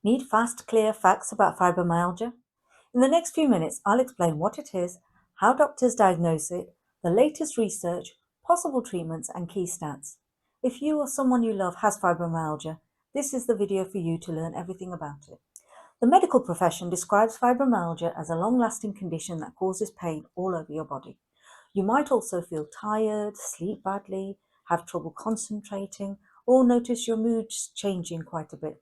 Need fast, clear facts about fibromyalgia? In the next few minutes, I'll explain what it is, how doctors diagnose it, the latest research, possible treatments, and key stats. If you or someone you love has fibromyalgia, this is the video for you to learn everything about it. The medical profession describes fibromyalgia as a long-lasting condition that causes pain all over your body. You might also feel tired, sleep badly, have trouble concentrating, or notice your mood changing quite a bit.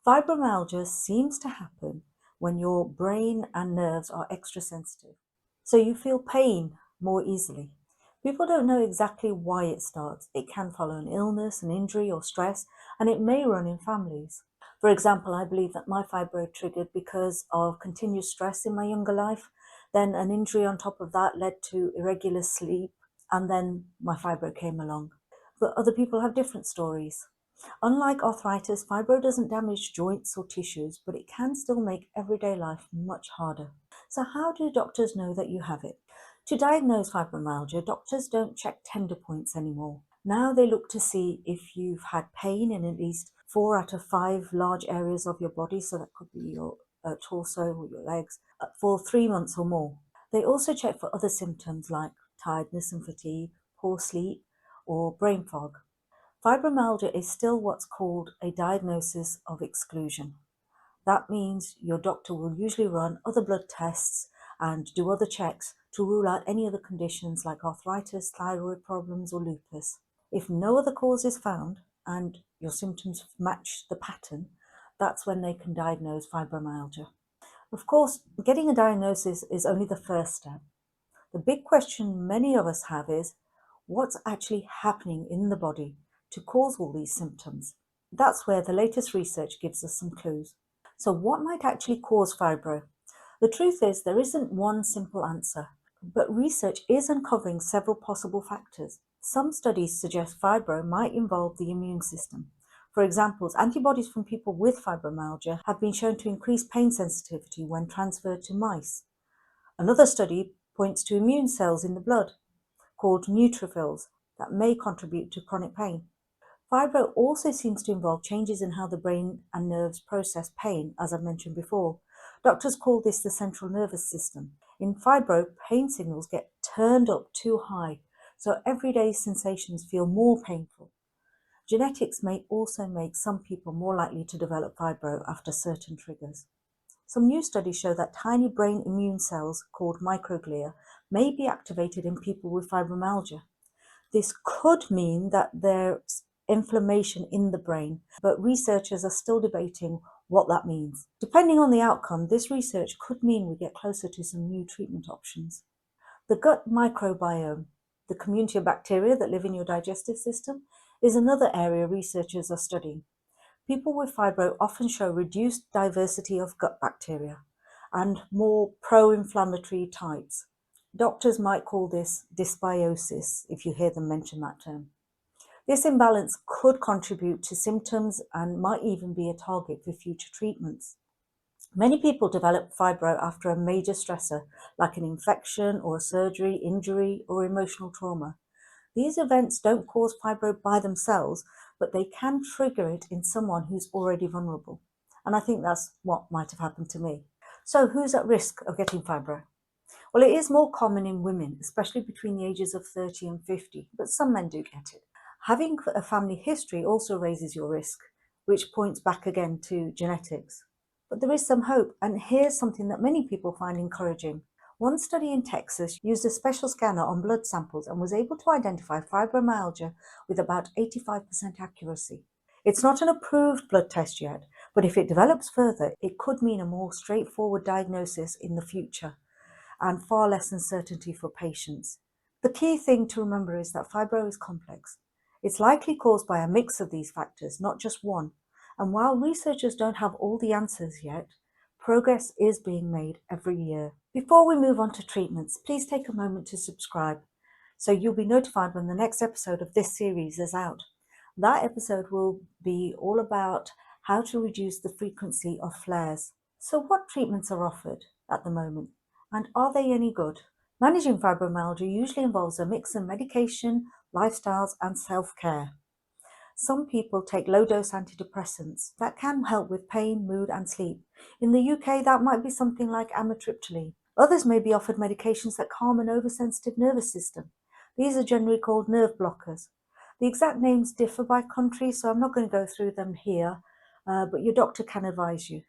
Fibromyalgia seems to happen when your brain and nerves are extra sensitive, so you feel pain more easily. People don't know exactly why it starts. It can follow an illness, an injury, or stress, and it may run in families. For example, I believe that my fibro triggered because of continuous stress in my younger life. Then an injury on top of that led to irregular sleep, and then my fibro came along. But other people have different stories. Unlike arthritis, fibro doesn't damage joints or tissues, but it can still make everyday life much harder. So how do doctors know that you have it? To diagnose fibromyalgia, doctors don't check tender points anymore. Now they look to see if you've had pain in at least 4 out of 5 large areas of your body, so that could be your torso or your legs, for 3 months or more. They also check for other symptoms like tiredness and fatigue, poor sleep, or brain fog. Fibromyalgia is still what's called a diagnosis of exclusion. That means your doctor will usually run other blood tests and do other checks to rule out any other conditions like arthritis, thyroid problems, or lupus. If no other cause is found and your symptoms match the pattern, that's when they can diagnose fibromyalgia. Of course, getting a diagnosis is only the first step. The big question many of us have is, what's actually happening in the body to cause all these symptoms? That's where the latest research gives us some clues. So what might actually cause fibro? The truth is there isn't one simple answer, but research is uncovering several possible factors. Some studies suggest fibro might involve the immune system. For example, antibodies from people with fibromyalgia have been shown to increase pain sensitivity when transferred to mice. Another study points to immune cells in the blood, called neutrophils, that may contribute to chronic pain. Fibro also seems to involve changes in how the brain and nerves process pain, as I mentioned before. Doctors call this the central nervous system. In fibro, pain signals get turned up too high, so everyday sensations feel more painful. Genetics may also make some people more likely to develop fibro after certain triggers. Some new studies show that tiny brain immune cells, called microglia, may be activated in people with fibromyalgia. This could mean that there's inflammation in the brain, but researchers are still debating what that means. Depending on the outcome, this research could mean we get closer to some new treatment options. The gut microbiome, the community of bacteria that live in your digestive system, is another area researchers are studying. People with fibro often show reduced diversity of gut bacteria and more pro-inflammatory types. Doctors might call this dysbiosis if you hear them mention that term. This imbalance could contribute to symptoms and might even be a target for future treatments. Many people develop fibro after a major stressor, like an infection or a surgery, injury, or emotional trauma. These events don't cause fibro by themselves, but they can trigger it in someone who's already vulnerable. And I think that's what might have happened to me. So who's at risk of getting fibro? Well, it is more common in women, especially between the ages of 30 and 50, but some men do get it. Having a family history also raises your risk, which points back again to genetics. But there is some hope, and here's something that many people find encouraging. One study in Texas used a special scanner on blood samples and was able to identify fibromyalgia with about 85% accuracy. It's not an approved blood test yet, but if it develops further, it could mean a more straightforward diagnosis in the future and far less uncertainty for patients. The key thing to remember is that fibro is complex. It's likely caused by a mix of these factors, not just one. And while researchers don't have all the answers yet, progress is being made every year. Before we move on to treatments, please take a moment to subscribe so you'll be notified when the next episode of this series is out. That episode will be all about how to reduce the frequency of flares. So what treatments are offered at the moment? And are they any good? Managing fibromyalgia usually involves a mix of medication, lifestyles, and self-care. Some people take low-dose antidepressants that can help with pain, mood, and sleep. In the UK, that might be something like amitriptyline. Others may be offered medications that calm an oversensitive nervous system. These are generally called nerve blockers. The exact names differ by country, so I'm not going to go through them here, but your doctor can advise you.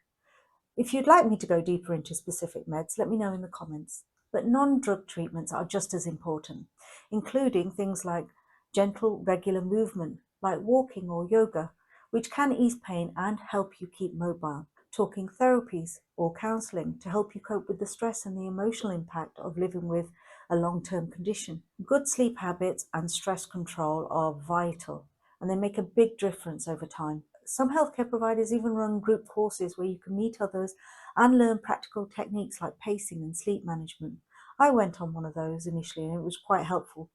If you'd like me to go deeper into specific meds, let me know in the comments. But non-drug treatments are just as important, including things like gentle, regular movement, like walking or yoga, which can ease pain and help you keep mobile. Talking therapies or counseling to help you cope with the stress and the emotional impact of living with a long-term condition. Good sleep habits and stress control are vital, and they make a big difference over time. Some healthcare providers even run group courses where you can meet others and learn practical techniques like pacing and sleep management. I went on one of those initially and it was quite helpful.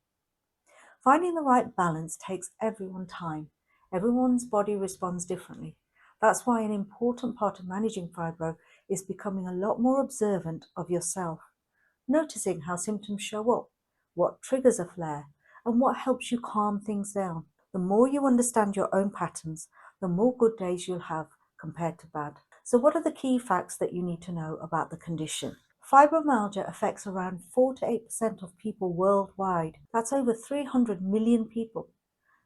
Finding the right balance takes everyone time. Everyone's body responds differently. That's why an important part of managing fibro is becoming a lot more observant of yourself, noticing how symptoms show up, what triggers a flare, and what helps you calm things down. The more you understand your own patterns, the more good days you'll have compared to bad. So what are the key facts that you need to know about the condition? Fibromyalgia affects around 4 to 8% of people worldwide. That's over 300 million people.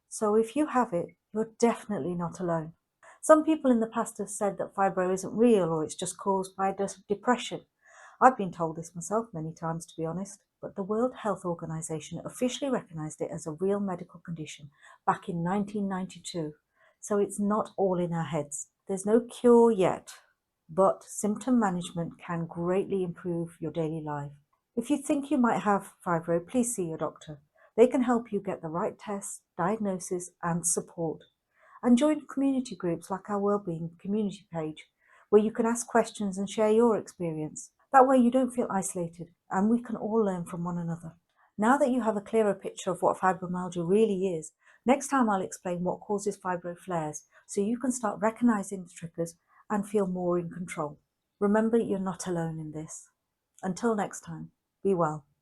So if you have it, you're definitely not alone. Some people in the past have said that fibro isn't real or it's just caused by depression. I've been told this myself many times, to be honest, but the World Health Organization officially recognized it as a real medical condition back in 1992. So it's not all in our heads. There's no cure yet, but symptom management can greatly improve your daily life. If you think you might have fibro, please see your doctor. They can help you get the right tests, diagnosis, and support. And join community groups like our Wellbeing community page, where you can ask questions and share your experience. That way you don't feel isolated, and we can all learn from one another. Now that you have a clearer picture of what fibromyalgia really is, next time I'll explain what causes fibro flares, so you can start recognizing the triggers and feel more in control. Remember, you're not alone in this. Until next time, be well.